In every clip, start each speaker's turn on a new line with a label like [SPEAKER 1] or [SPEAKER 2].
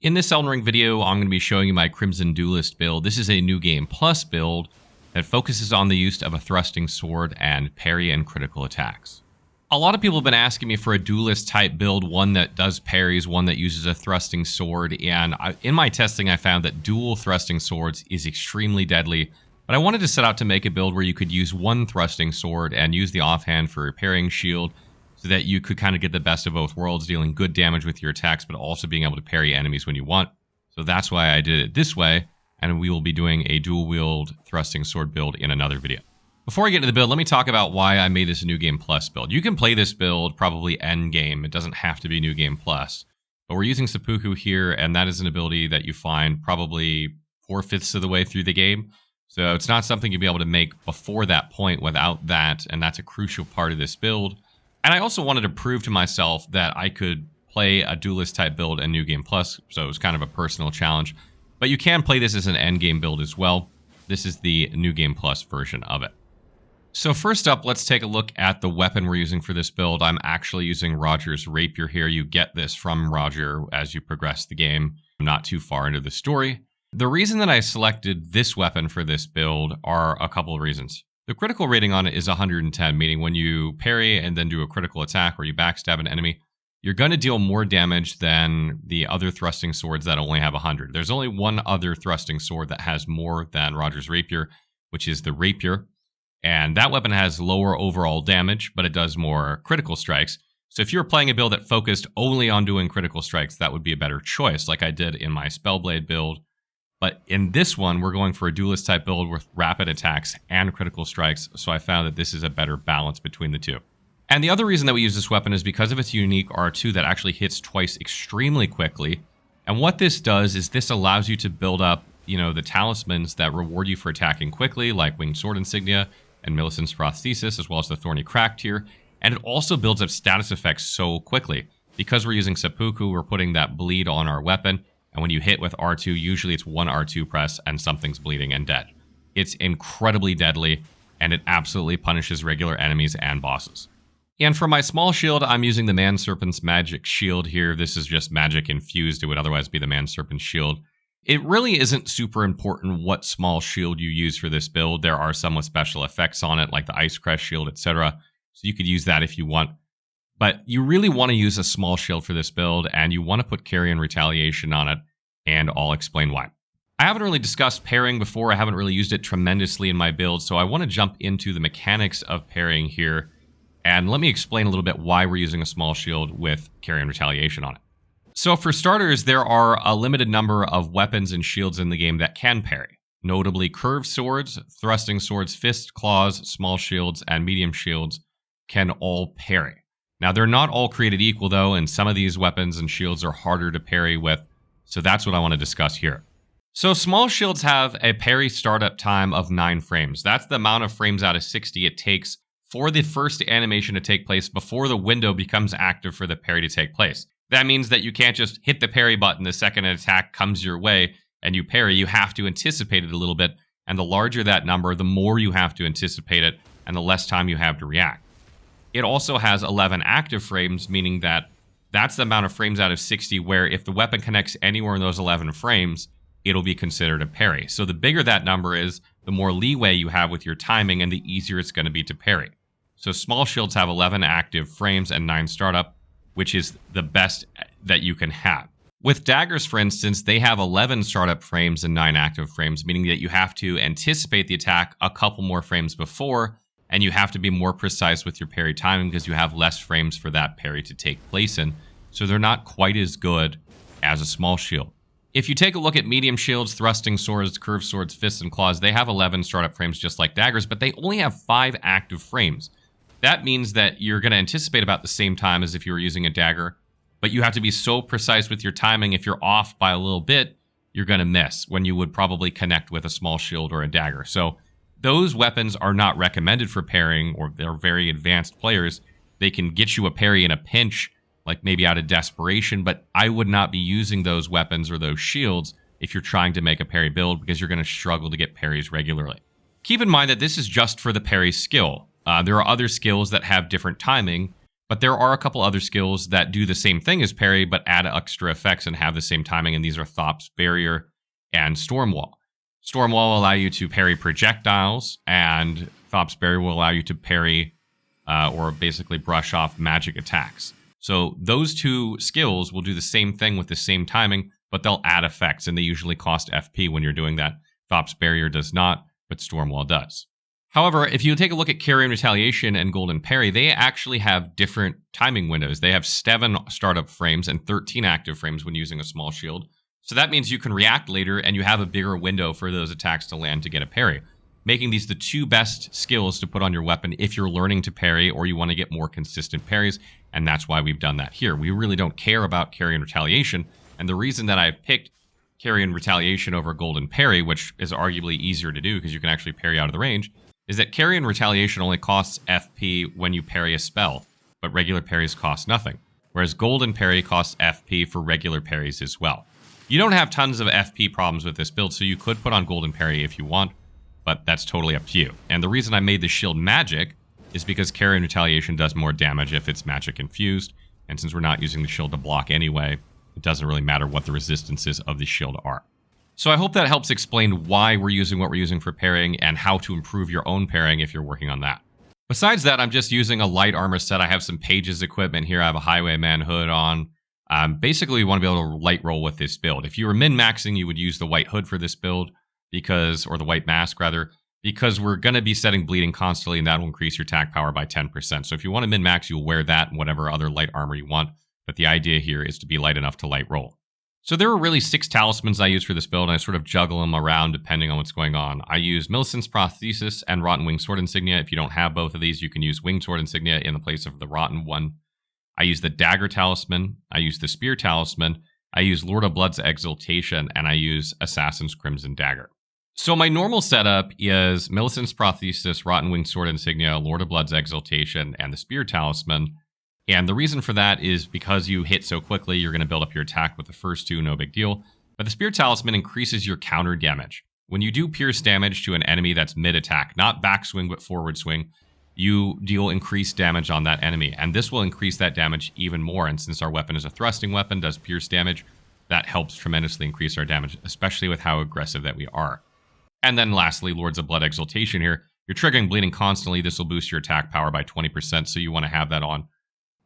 [SPEAKER 1] In this Elden Ring video, I'm going to be showing you my Crimson Duelist build. This is a New Game Plus build that focuses on the use of a thrusting sword and parry and critical attacks. A lot of people have been asking me for a Duelist type build, one that does parries, one that uses a thrusting sword, and in my testing I found that dual thrusting swords is extremely deadly, but I wanted to set out to make a build where you could use one thrusting sword and use the offhand for a parrying shield, so that you could kind of get the best of both worlds, dealing good damage with your attacks, but also being able to parry enemies when you want. So that's why I did it this way, and we will be doing a dual-wield thrusting sword build in another video. Before I get into the build, let me talk about why I made this a New Game Plus build. You can play this build probably end game. It doesn't have to be New Game Plus. But we're using seppuku here, and that is an ability that you find probably 4/5 of the way through the game. So it's not something you'll be able to make before that point without that, and that's a crucial part of this build. And I also wanted to prove to myself that I could play a Duelist type build in New Game Plus, so it was kind of a personal challenge. But you can play this as an endgame build as well. This is the New Game Plus version of it. So first up, let's take a look at the weapon we're using for this build. I'm actually using Rogier's Rapier here. You get this from Rogier as you progress the game, not too far into the story. The reason that I selected this weapon for this build are a couple of reasons. The critical rating on it is 110, meaning when you parry and then do a critical attack or you backstab an enemy, you're going to deal more damage than the other thrusting swords that only have 100. There's only one other thrusting sword that has more than Rogier's Rapier, which is the Rapier. And that weapon has lower overall damage, but it does more critical strikes. So if you're playing a build that focused only on doing critical strikes, that would be a better choice, like I did in my Spellblade build. But in this one, we're going for a Duelist type build with rapid attacks and critical strikes, so I found that this is a better balance between the two. And the other reason that we use this weapon is because of its unique R2 that actually hits twice extremely quickly. And what this does is this allows you to build up, the talismans that reward you for attacking quickly, like Winged Sword Insignia and Millicent's Prosthesis, as well as the Thorny Crack tier. And it also builds up status effects so quickly. Because we're using seppuku, we're putting that bleed on our weapon. And when you hit with R2, usually it's one R2 press and something's bleeding and dead. It's incredibly deadly, and it absolutely punishes regular enemies and bosses. And for my small shield, I'm using the Man Serpent's magic shield here. This is just magic infused. It would otherwise be the Man Serpent's shield. It really isn't super important what small shield you use for this build. There are some with special effects on it, like the Ice Crest shield, etc. So you could use that if you want. But you really want to use a small shield for this build, and you want to put Carry and Retaliation on it, and I'll explain why. I haven't really discussed parrying before. I haven't really used it tremendously in my build, so I want to jump into the mechanics of parrying here, and let me explain a little bit why we're using a small shield with Carry and Retaliation on it. So for starters, there are a limited number of weapons and shields in the game that can parry, notably curved swords, thrusting swords, fist, claws, small shields, and medium shields can all parry. Now, they're not all created equal, though, and some of these weapons and shields are harder to parry with, so that's what I want to discuss here. So small shields have a parry startup time of 9 frames. That's the amount of frames out of 60 it takes for the first animation to take place before the window becomes active for the parry to take place. That means that you can't just hit the parry button the second an attack comes your way and you parry. You have to anticipate it a little bit, and the larger that number, the more you have to anticipate it, and the less time you have to react. It also has 11 active frames, meaning that that's the amount of frames out of 60 where if the weapon connects anywhere in those 11 frames, it'll be considered a parry. So the bigger that number is, the more leeway you have with your timing and the easier it's going to be to parry. So small shields have 11 active frames and 9 startup, which is the best that you can have. With daggers, for instance, they have 11 startup frames and 9 active frames, meaning that you have to anticipate the attack a couple more frames before, and you have to be more precise with your parry timing because you have less frames for that parry to take place in. So they're not quite as good as a small shield. If you take a look at medium shields, thrusting swords, curved swords, fists, and claws, they have 11 startup frames just like daggers, but they only have 5 active frames. That means that you're going to anticipate about the same time as if you were using a dagger, but you have to be so precise with your timing. If you're off by a little bit, you're going to miss when you would probably connect with a small shield or a dagger. So those weapons are not recommended for parrying, or they're very advanced players. They can get you a parry in a pinch, like maybe out of desperation, but I would not be using those weapons or those shields if you're trying to make a parry build, because you're going to struggle to get parries regularly. Keep in mind that this is just for the parry skill. There are other skills that have different timing, But there are a couple other skills that do the same thing as parry, but add extra effects and have the same timing, and these are Thop's Barrier and Storm Wall. Storm Wall will allow you to parry projectiles, and Thop's Barrier will allow you to parry or basically brush off magic attacks. So those two skills will do the same thing with the same timing, but they'll add effects, and they usually cost FP when you're doing that. Thop's Barrier does not, but Storm Wall does. However, if you take a look at Parry and Retaliation and Golden Parry, they actually have different timing windows. They have 7 startup frames and 13 active frames when using a small shield. So that means you can react later and you have a bigger window for those attacks to land to get a parry, making these the 2 best skills to put on your weapon if you're learning to parry or you want to get more consistent parries, and that's why we've done that here. We really don't care about Parry and Retaliation, and the reason that I've picked Parry and Retaliation over Golden Parry, which is arguably easier to do because you can actually parry out of the range, is that Parry and Retaliation only costs FP when you parry a spell, but regular parries cost nothing, whereas Golden Parry costs FP for regular parries as well. You don't have tons of FP problems with this build, so you could put on Golden Parry if you want, but that's totally up to you. And the reason I made the shield magic is because Parry and Retaliation does more damage if it's magic infused, and since we're not using the shield to block anyway, it doesn't really matter what the resistances of the shield are. So I hope that helps explain why we're using what we're using for parrying and how to improve your own parrying if you're working on that. Besides that, I'm just using a light armor set. I have some Pages equipment here. I have a Highwayman hood on. Basically, you want to be able to light roll with this build. If you were min-maxing, you would use the white hood for this build, or the white mask rather, because we're going to be setting bleeding constantly, and that will increase your attack power by 10%. So if you want to min-max, you'll wear that and whatever other light armor you want. But the idea here is to be light enough to light roll. So there are really 6 talismans I use for this build, and I sort of juggle them around depending on what's going on. I use Millicent's Prosthesis and Rotten Winged Sword Insignia. If you don't have both of these, you can use Winged Sword Insignia in the place of the Rotten one. I use the Dagger Talisman. I use the Spear Talisman. I use Lord of Blood's Exaltation, and I use Assassin's Crimson Dagger. So my normal setup is Millicent's Prosthesis, Rotten Winged Sword Insignia, Lord of Blood's Exaltation, and the Spear Talisman. And the reason for that is because you hit so quickly, you're going to build up your attack with the first 2, no big deal. But the Spear Talisman increases your counter damage. When you do pierce damage to an enemy that's mid-attack, not backswing but forward swing, you deal increased damage on that enemy. And this will increase that damage even more. And since our weapon is a thrusting weapon, does pierce damage, that helps tremendously increase our damage, especially with how aggressive that we are. And then lastly, Lords of Blood Exaltation here. You're triggering bleeding constantly. This will boost your attack power by 20%, so you want to have that on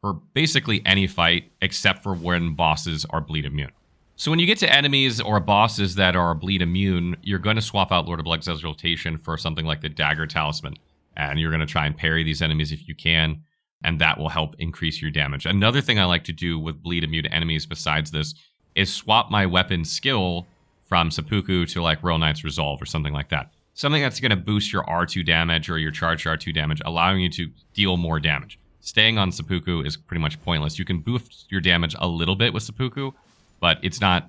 [SPEAKER 1] for basically any fight except for when bosses are bleed immune. So when you get to enemies or bosses that are bleed immune, you're going to swap out Lord of Blood's Exaltation for something like the Dagger Talisman, and you're going to try and parry these enemies if you can, and that will help increase your damage. Another thing I like to do with bleed immune enemies besides this is swap my weapon skill from Seppuku to like Royal Knight's Resolve or something like that. Something that's going to boost your R2 damage or your charged R2 damage, allowing you to deal more damage. Staying on Seppuku is pretty much pointless. You can boost your damage a little bit with Seppuku, but it's not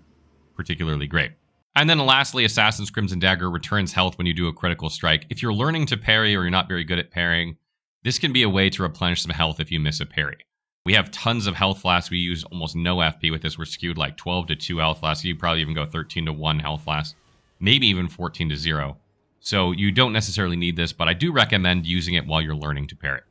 [SPEAKER 1] particularly great. And then lastly, Assassin's Crimson Dagger returns health when you do a critical strike. If you're learning to parry or you're not very good at parrying, this can be a way to replenish some health if you miss a parry. We have tons of health flasks. We use almost no FP with this. We're skewed like 12 to 2 health flasks. You probably even go 13 to 1 health flask, maybe even 14 to 0. So you don't necessarily need this, but I do recommend using it while you're learning to parry.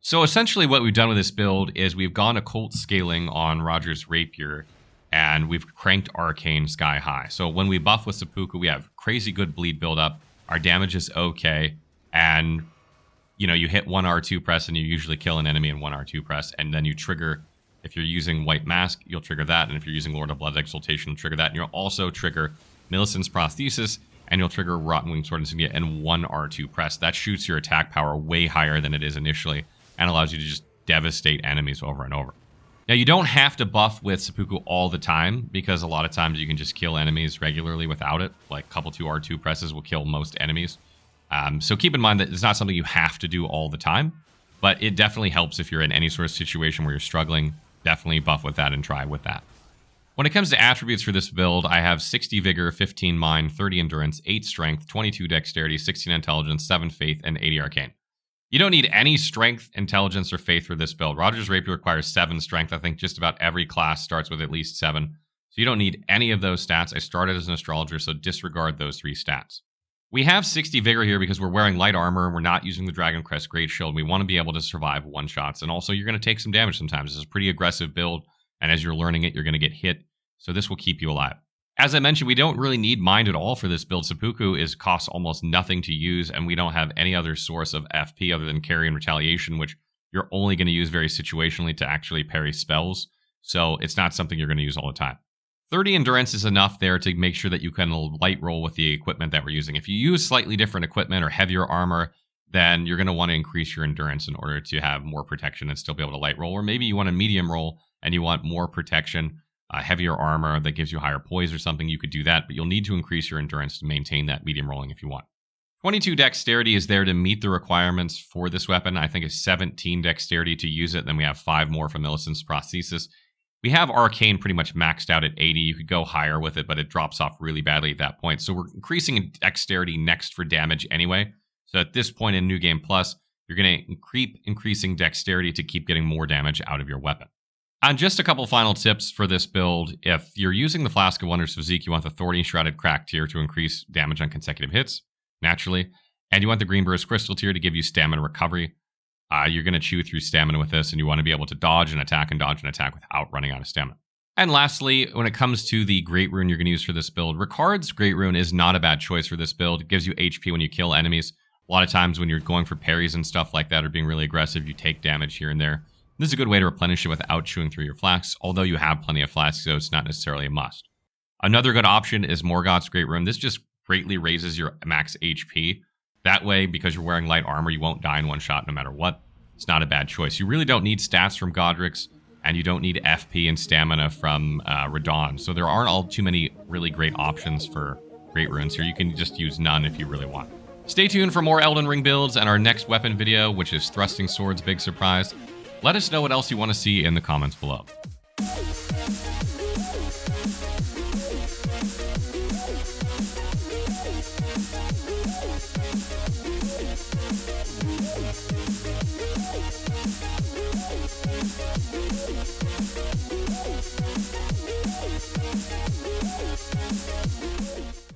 [SPEAKER 1] So essentially what we've done with this build is we've gone occult scaling on Rogier's Rapier, and we've cranked Arcane sky high. So when we buff with Seppuku, we have crazy good bleed buildup. Our damage is okay, and you hit 1 R2 press and you usually kill an enemy in 1 R2 press, and then you trigger, if you're using White Mask, you'll trigger that, and if you're using Lord of Blood's Exaltation, you'll trigger that, and you'll also trigger Millicent's Prosthesis, and you'll trigger Rotten Winged Sword Insignia in 1 R2 press. That shoots your attack power way higher than it is initially, and allows you to just devastate enemies over and over. Now, you don't have to buff with Seppuku all the time, because a lot of times you can just kill enemies regularly without it. Like, couple 2 R2 presses will kill most enemies. So keep in mind that it's not something you have to do all the time, but it definitely helps if you're in any sort of situation where you're struggling. Definitely buff with that and try with that. When it comes to attributes for this build, I have 60 Vigor, 15 Mind, 30 Endurance, 8 Strength, 22 Dexterity, 16 Intelligence, 7 Faith, and 80 Arcane. You don't need any strength, intelligence, or faith for this build. Rogier's Rapier requires 7 strength. I think just about every class starts with at least 7. So you don't need any of those stats. I started as an astrologer, so disregard those 3 stats. We have 60 Vigor here because we're wearing light armor and we're not using the Dragon Crest Great Shield. We want to be able to survive one-shots, and also you're going to take some damage sometimes. This is a pretty aggressive build, and as you're learning it, you're going to get hit, so this will keep you alive. As I mentioned, we don't really need Mind at all for this build. Seppuku costs almost nothing to use, and we don't have any other source of FP other than Carry and Retaliation, which you're only going to use very situationally to actually parry spells, so it's not something you're going to use all the time. 30 Endurance is enough there to make sure that you can light roll with the equipment that we're using. If you use slightly different equipment or heavier armor, then you're going to want to increase your Endurance in order to have more protection and still be able to light roll. Or maybe you want a medium roll and you want more protection, heavier armor that gives you higher poise or something. You could do that, but you'll need to increase your Endurance to maintain that medium rolling if you want. 22 Dexterity is there to meet the requirements for this weapon. I think it's 17 Dexterity to use it. Then we have 5 more from Millicent's Prosthesis. We have Arcane pretty much maxed out at 80. You could go higher with it, but it drops off really badly at that point. So we're increasing Dexterity next for damage anyway. So at this point in New Game Plus, you're going to keep increasing Dexterity to keep getting more damage out of your weapon. And just a couple final tips for this build. If you're using the Flask of Wonders Physique, you want the Thorny Shrouded Crack tier to increase damage on consecutive hits, naturally. And you want the Green Burst Crystal tier to give you stamina recovery. You're going to chew through stamina with this, and you want to be able to dodge and attack without running out of stamina. And lastly, when it comes to the Great Rune you're going to use for this build, Ricard's Great Rune is not a bad choice for this build. It gives you HP when you kill enemies. A lot of times when you're going for parries and stuff like that or being really aggressive, you take damage here and there. This is a good way to replenish it without chewing through your flasks, although you have plenty of flasks, so it's not necessarily a must. Another good option is Morgoth's Great Rune. This just greatly raises your max HP. That way, because you're wearing light armor, you won't die in one shot no matter what. It's not a bad choice. You really don't need stats from Godric's, and you don't need FP and stamina from Radon. So there aren't all too many really great options for Great Runes here. You can just use none if you really want. Stay tuned for more Elden Ring builds and our next weapon video, which is Thrusting Swords Big Surprise. Let us know what else you want to see in the comments below.